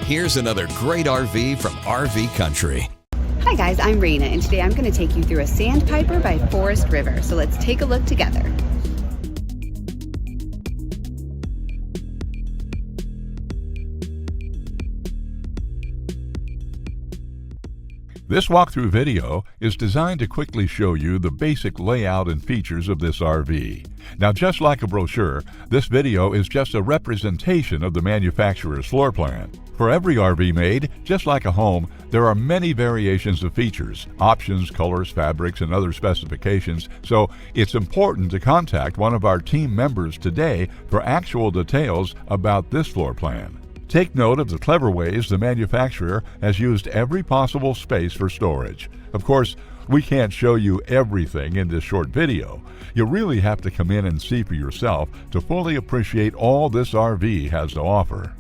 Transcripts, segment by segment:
Here's another great RV from RV Country. Hi guys, I'm Raina, and today I'm going to take you through a Sandpiper by Forest River. So let's take a look together. This walkthrough video is designed to quickly show you the basic layout and features of this RV. Now, just like a brochure, this video is just a representation of the manufacturer's floor plan. For every RV made, just like a home, there are many variations of features, options, colors, fabrics, and other specifications, so it's important to contact one of our team members today for actual details about this floor plan. Take note of the clever ways the manufacturer has used every possible space for storage. Of course, we can't show you everything in this short video. You really have to come in and see for yourself to fully appreciate all this RV has to offer.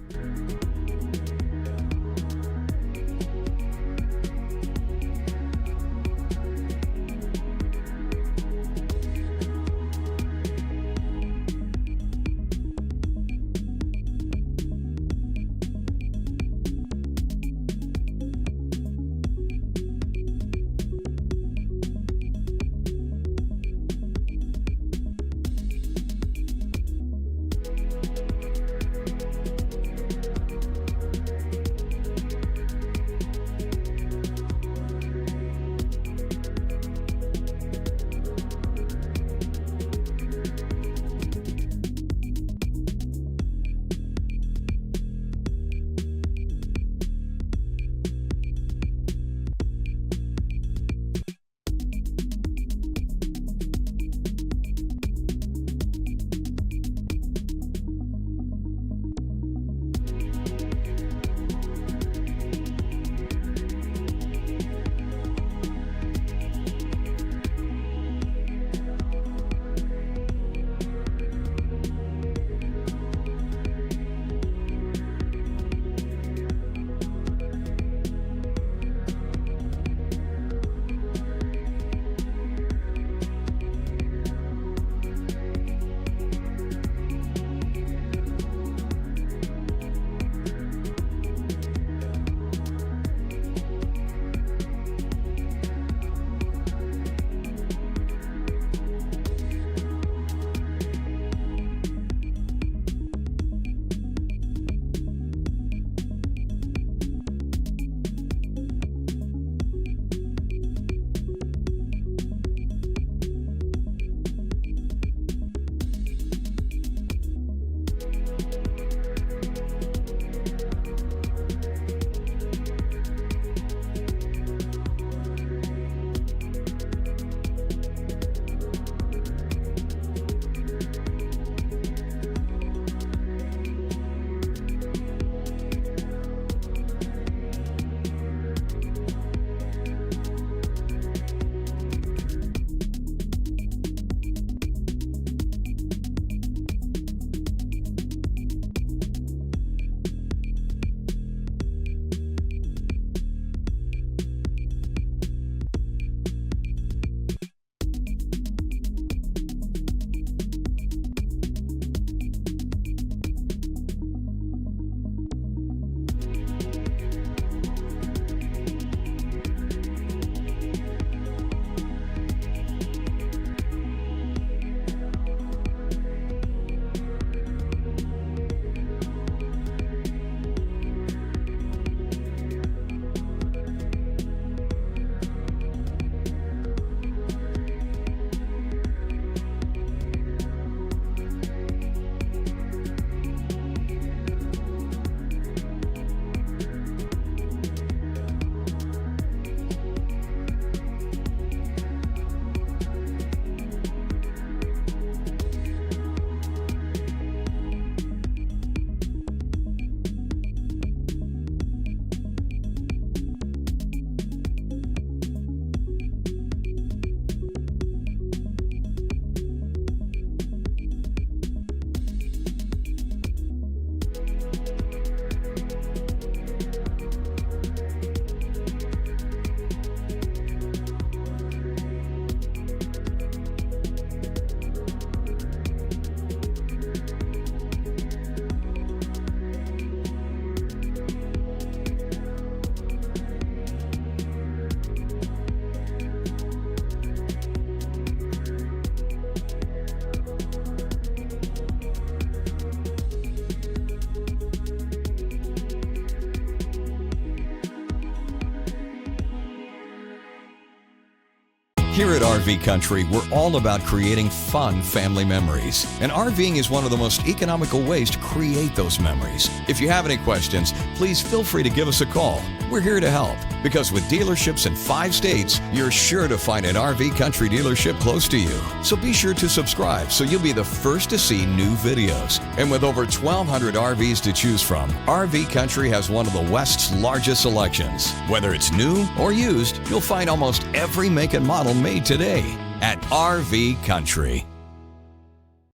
Here at RV Country, we're all about creating fun family memories. And RVing is one of the most economical ways to create those memories. If you have any questions, please feel free to give us a call. We're here to help, because with dealerships in 5 states, you're sure to find an RV Country dealership close to you. So be sure to subscribe so you'll be the first to see new videos. And with over 1,200 RVs to choose from, RV Country has one of the West's largest selections. Whether it's new or used, you'll find almost every make and model made today at RV Country.